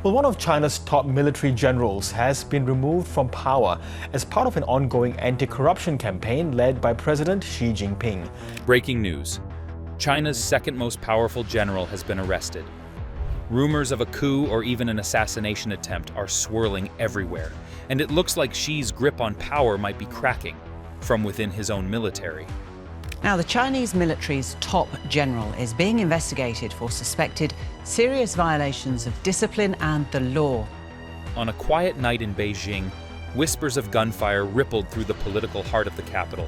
Well, one of China's top military generals has been removed from power as part of an ongoing anti-corruption campaign led by President Xi Jinping. Breaking news. China's second most powerful general has been arrested. Rumors of a coup or even an assassination attempt are swirling everywhere, and it looks like Xi's grip on power might be cracking from within his own military. Now, the Chinese military's top general is being investigated for suspected serious violations of discipline and the law. On a quiet night in Beijing, whispers of gunfire rippled through the political heart of the capital.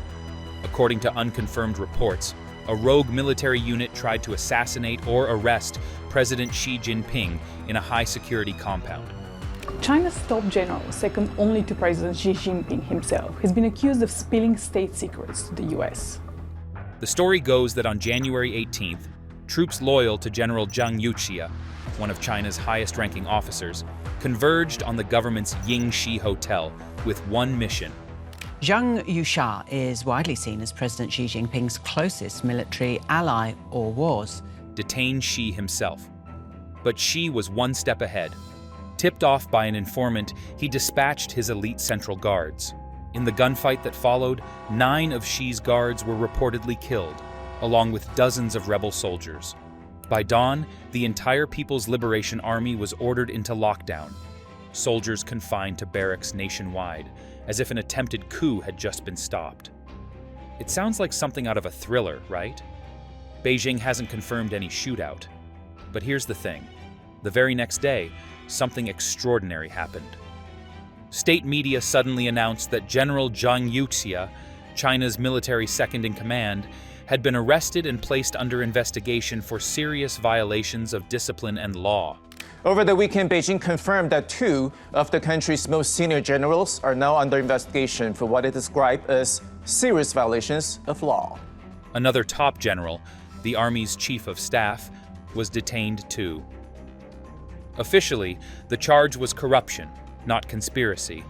According to unconfirmed reports, a rogue military unit tried to assassinate or arrest President Xi Jinping in a high-security compound. China's top general, second only to President Xi Jinping himself, has been accused of spilling state secrets to the US. The story goes that on January 18th, troops loyal to General Zhang Yuxia, one of China's highest-ranking officers, converged on the government's Yingxi Hotel with one mission. Zhang Yuxia is widely seen as President Xi Jinping's closest military ally, or was. Detain Xi himself. But Xi was one step ahead. Tipped off by an informant, he dispatched his elite Central Guards. In the gunfight that followed, 9 of Xi's guards were reportedly killed, along with dozens of rebel soldiers. By dawn, the entire People's Liberation Army was ordered into lockdown, soldiers confined to barracks nationwide, as if an attempted coup had just been stopped. It sounds like something out of a thriller, right? Beijing hasn't confirmed any shootout. But here's the thing. The very next day, something extraordinary happened. State media suddenly announced that General Zhang Yuxia, China's military second-in-command, had been arrested and placed under investigation for serious violations of discipline and law. Over the weekend, Beijing confirmed that 2 of the country's most senior generals are now under investigation for what it described as serious violations of law. Another top general, the Army's chief of staff, was detained too. Officially, the charge was corruption, not conspiracy.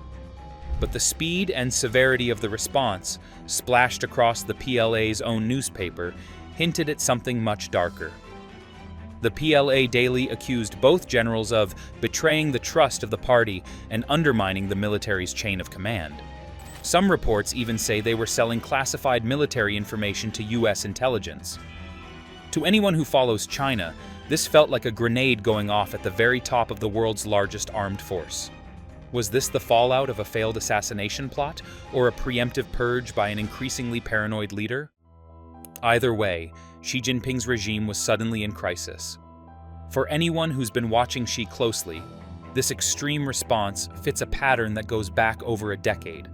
But the speed and severity of the response, splashed across the PLA's own newspaper, hinted at something much darker. The PLA Daily accused both generals of betraying the trust of the party and undermining the military's chain of command. Some reports even say they were selling classified military information to US intelligence. To anyone who follows China, this felt like a grenade going off at the very top of the world's largest armed force. Was this the fallout of a failed assassination plot, or a preemptive purge by an increasingly paranoid leader? Either way, Xi Jinping's regime was suddenly in crisis. For anyone who's been watching Xi closely, this extreme response fits a pattern that goes back over a decade.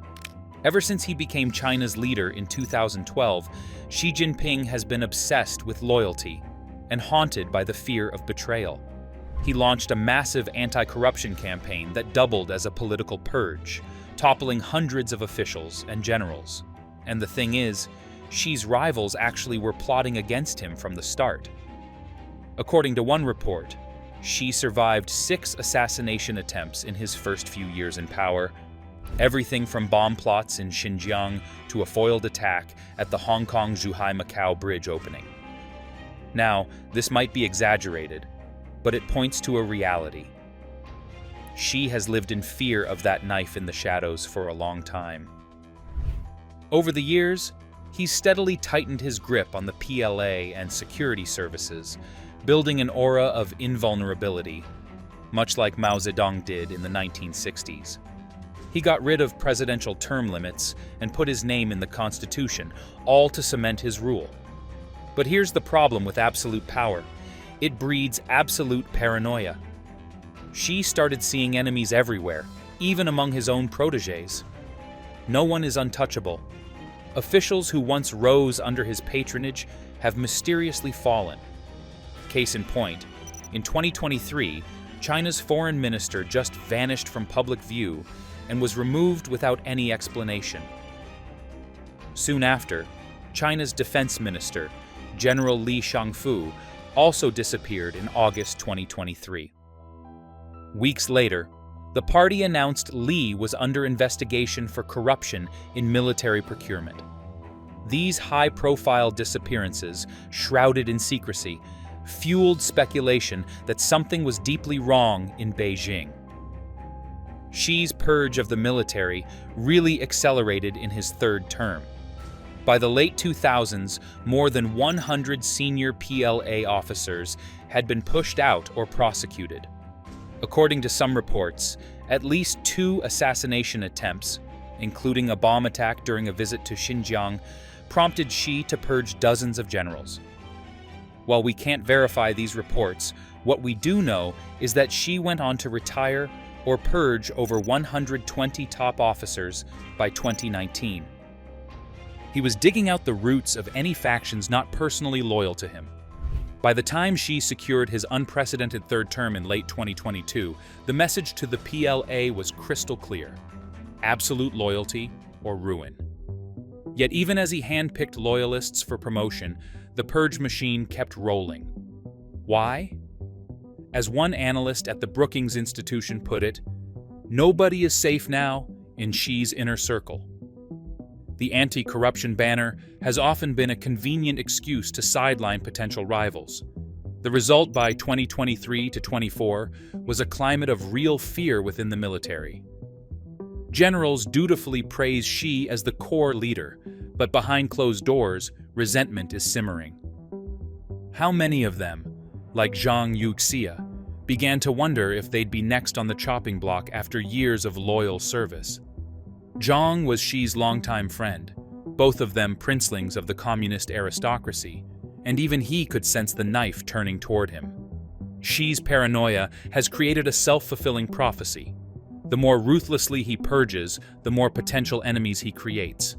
Ever since he became China's leader in 2012, Xi Jinping has been obsessed with loyalty and haunted by the fear of betrayal. He launched a massive anti-corruption campaign that doubled as a political purge, toppling hundreds of officials and generals. And the thing is, Xi's rivals actually were plotting against him from the start. According to one report, Xi survived 6 assassination attempts in his first few years in power, everything from bomb plots in Xinjiang to a foiled attack at the Hong Kong-Zhuhai-Macau bridge opening. Now, this might be exaggerated, but it points to a reality. Xi has lived in fear of that knife in the shadows for a long time. Over the years, he's steadily tightened his grip on the PLA and security services, building an aura of invulnerability, much like Mao Zedong did in the 1960s. He got rid of presidential term limits and put his name in the Constitution, all to cement his rule. But here's the problem with absolute power. It breeds absolute paranoia. Xi started seeing enemies everywhere, even among his own protégés. No one is untouchable. Officials who once rose under his patronage have mysteriously fallen. Case in point, in 2023, China's foreign minister just vanished from public view and was removed without any explanation. Soon after, China's defense minister, General Li Shangfu, also disappeared in August 2023. Weeks later, the party announced Li was under investigation for corruption in military procurement. These high-profile disappearances, shrouded in secrecy, fueled speculation that something was deeply wrong in Beijing. Xi's purge of the military really accelerated in his third term. By the late 2000s, more than 100 senior PLA officers had been pushed out or prosecuted. According to some reports, at least 2 assassination attempts, including a bomb attack during a visit to Xinjiang, prompted Xi to purge dozens of generals. While we can't verify these reports, what we do know is that Xi went on to retire or purge over 120 top officers by 2019. He was digging out the roots of any factions not personally loyal to him. By the time Xi secured his unprecedented third term in late 2022, the message to the PLA was crystal clear: absolute loyalty or ruin. Yet even as he handpicked loyalists for promotion, the purge machine kept rolling. Why? As one analyst at the Brookings Institution put it, nobody is safe now in Xi's inner circle. The anti-corruption banner has often been a convenient excuse to sideline potential rivals. The result by 2023 to 24 was a climate of real fear within the military. Generals dutifully praise Xi as the core leader, but behind closed doors, resentment is simmering. How many of them, like Zhang Yuxia, began to wonder if they'd be next on the chopping block after years of loyal service? Zhang was Xi's longtime friend, both of them princelings of the communist aristocracy, and even he could sense the knife turning toward him. Xi's paranoia has created a self-fulfilling prophecy. The more ruthlessly he purges, the more potential enemies he creates.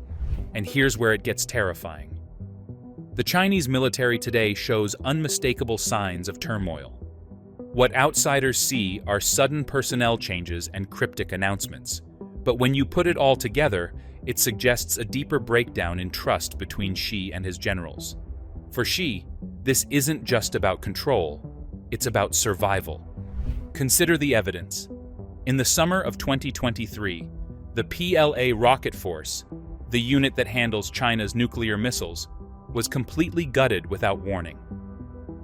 And here's where it gets terrifying. The Chinese military today shows unmistakable signs of turmoil. What outsiders see are sudden personnel changes and cryptic announcements. But when you put it all together, it suggests a deeper breakdown in trust between Xi and his generals. For Xi, this isn't just about control, it's about survival. Consider the evidence. In the summer of 2023, the PLA rocket force, the unit that handles China's nuclear missiles, was completely gutted without warning.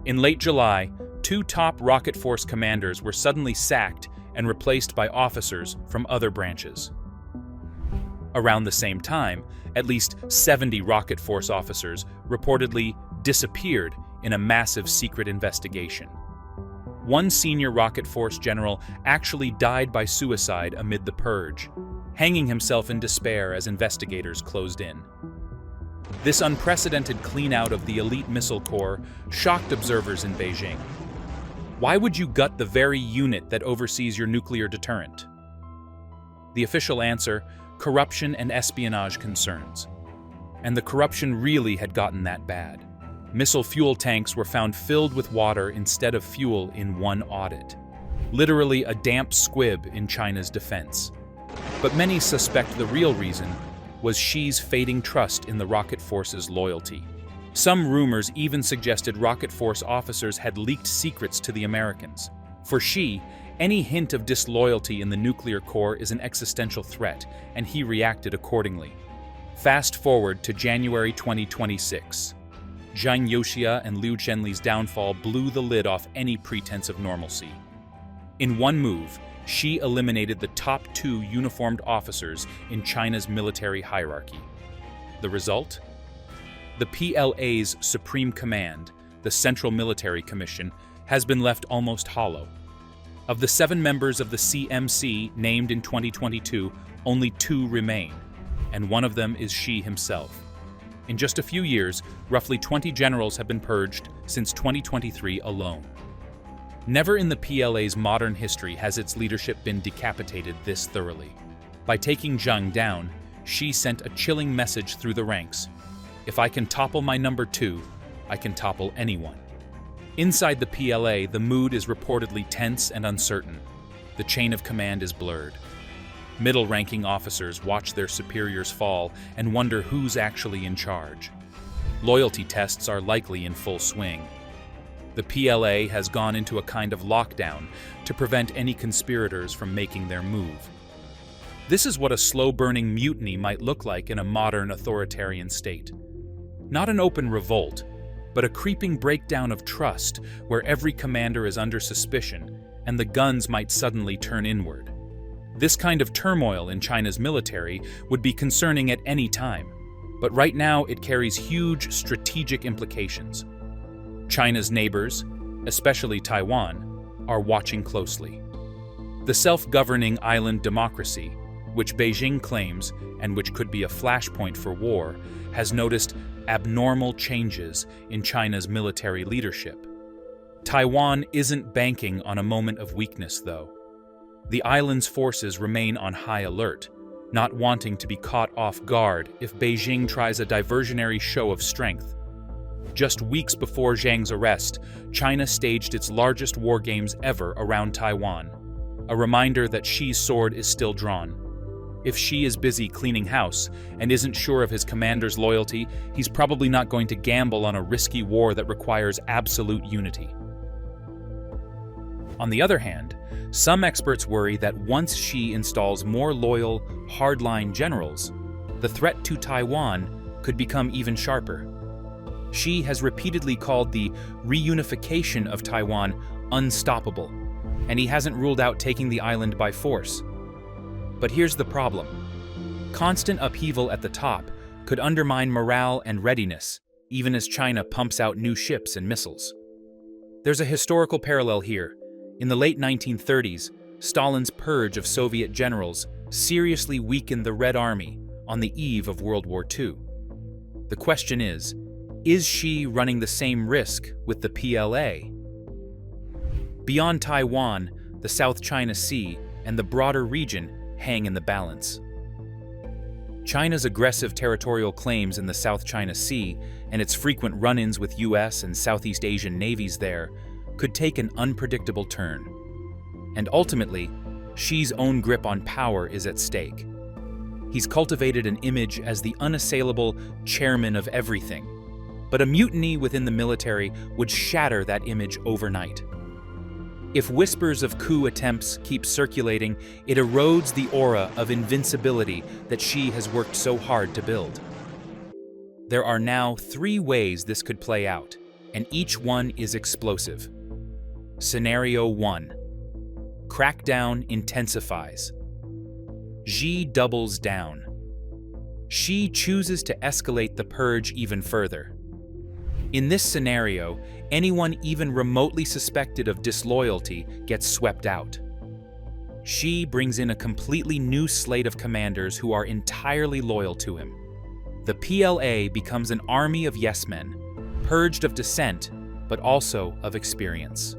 In late July, 2 top rocket force commanders were suddenly sacked and replaced by officers from other branches. Around the same time, at least 70 rocket force officers reportedly disappeared in a massive secret investigation. One senior rocket force general actually died by suicide amid the purge, hanging himself in despair as investigators closed in. This unprecedented clean-out of the elite missile corps shocked observers in Beijing. Why would you gut the very unit that oversees your nuclear deterrent? The official answer: corruption and espionage concerns. And the corruption really had gotten that bad. Missile fuel tanks were found filled with water instead of fuel in one audit. Literally a damp squib in China's defense. But many suspect the real reason was Xi's fading trust in the rocket force's loyalty. Some rumors even suggested rocket force officers had leaked secrets to the Americans. For Xi, any hint of disloyalty in the nuclear corps is an existential threat, and he reacted accordingly. Fast forward to January 2026. Zhang Yuxia and Liu Zhenli's downfall blew the lid off any pretense of normalcy. In one move, Xi eliminated the top 2 uniformed officers in China's military hierarchy. The result? The PLA's Supreme Command, the Central Military Commission, has been left almost hollow. Of the 7 members of the CMC named in 2022, only 2 remain, and one of them is Xi himself. In just a few years, roughly 20 generals have been purged since 2023 alone. Never in the PLA's modern history has its leadership been decapitated this thoroughly. By taking Zhang down, Xi sent a chilling message through the ranks: if I can topple my number 2, I can topple anyone. Inside the PLA, the mood is reportedly tense and uncertain. The chain of command is blurred. Middle-ranking officers watch their superiors fall and wonder who's actually in charge. Loyalty tests are likely in full swing. The PLA has gone into a kind of lockdown to prevent any conspirators from making their move. This is what a slow-burning mutiny might look like in a modern authoritarian state. Not an open revolt, but a creeping breakdown of trust where every commander is under suspicion and the guns might suddenly turn inward. This kind of turmoil in China's military would be concerning at any time, but right now it carries huge strategic implications. China's neighbors, especially Taiwan, are watching closely. The self-governing island democracy, which Beijing claims and which could be a flashpoint for war, has noticed abnormal changes in China's military leadership. Taiwan isn't banking on a moment of weakness, though. The island's forces remain on high alert, not wanting to be caught off guard if Beijing tries a diversionary show of strength. Just weeks before Zhang's arrest, China staged its largest war games ever around Taiwan, a reminder that Xi's sword is still drawn. If Xi is busy cleaning house and isn't sure of his commander's loyalty, he's probably not going to gamble on a risky war that requires absolute unity. On the other hand, some experts worry that once Xi installs more loyal, hardline generals, the threat to Taiwan could become even sharper. Xi has repeatedly called the reunification of Taiwan unstoppable, and he hasn't ruled out taking the island by force. But here's the problem. Constant upheaval at the top could undermine morale and readiness, even as China pumps out new ships and missiles. There's a historical parallel here. In the late 1930s, Stalin's purge of Soviet generals seriously weakened the Red Army on the eve of World War II. The question is Xi running the same risk with the PLA? Beyond Taiwan, the South China Sea and the broader region hang in the balance. China's aggressive territorial claims in the South China Sea and its frequent run-ins with US and Southeast Asian navies there could take an unpredictable turn. And ultimately, Xi's own grip on power is at stake. He's cultivated an image as the unassailable chairman of everything, but a mutiny within the military would shatter that image overnight. If whispers of coup attempts keep circulating, it erodes the aura of invincibility that Xi has worked so hard to build. There are now 3 ways this could play out, and each one is explosive. Scenario 1. Crackdown intensifies. Xi doubles down. Xi chooses to escalate the purge even further. In this scenario, anyone even remotely suspected of disloyalty gets swept out. Xi brings in a completely new slate of commanders who are entirely loyal to him. The PLA becomes an army of yes-men, purged of dissent, but also of experience.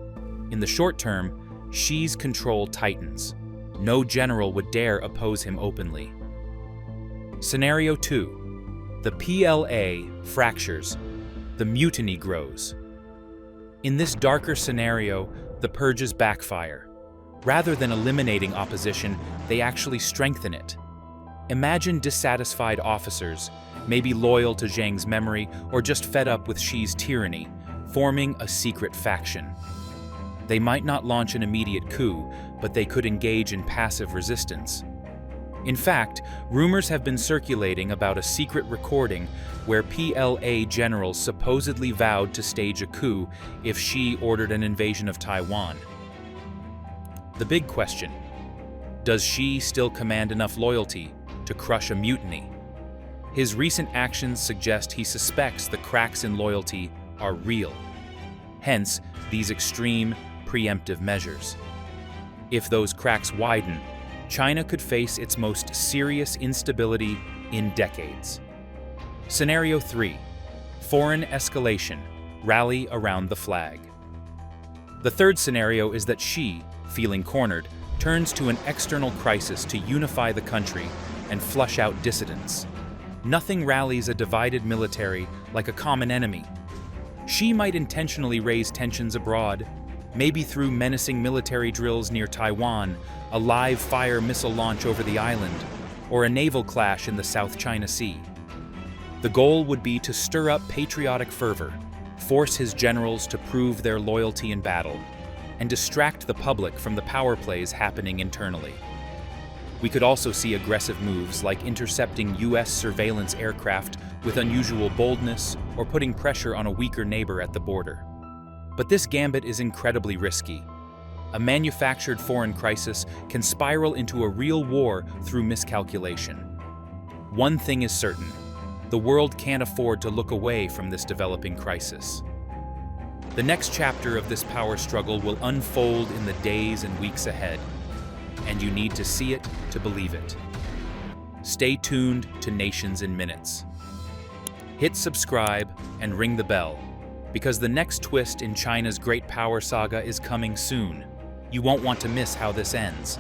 In the short term, Xi's control tightens. No general would dare oppose him openly. Scenario 2. The PLA fractures. The mutiny grows. In this darker scenario, the purges backfire. Rather than eliminating opposition, they actually strengthen it. Imagine dissatisfied officers, maybe loyal to Zhang's memory or just fed up with Xi's tyranny, forming a secret faction. They might not launch an immediate coup, but they could engage in passive resistance. In fact, rumors have been circulating about a secret recording where PLA generals supposedly vowed to stage a coup if Xi ordered an invasion of Taiwan. The big question: does Xi still command enough loyalty to crush a mutiny? His recent actions suggest he suspects the cracks in loyalty are real. Hence, these extreme, preemptive measures. If those cracks widen, China could face its most serious instability in decades. Scenario 3. Foreign escalation. Rally around the flag. The third scenario is that Xi, feeling cornered, turns to an external crisis to unify the country and flush out dissidents. Nothing rallies a divided military like a common enemy. Xi might intentionally raise tensions abroad, maybe through menacing military drills near Taiwan, a live-fire missile launch over the island, or a naval clash in the South China Sea. The goal would be to stir up patriotic fervor, force his generals to prove their loyalty in battle, and distract the public from the power plays happening internally. We could also see aggressive moves like intercepting US surveillance aircraft with unusual boldness or putting pressure on a weaker neighbor at the border. But this gambit is incredibly risky. A manufactured foreign crisis can spiral into a real war through miscalculation. One thing is certain: the world can't afford to look away from this developing crisis. The next chapter of this power struggle will unfold in the days and weeks ahead, and you need to see it to believe it. Stay tuned to Nations in Minutes. Hit subscribe and ring the bell, because the next twist in China's great power saga is coming soon. You won't want to miss how this ends.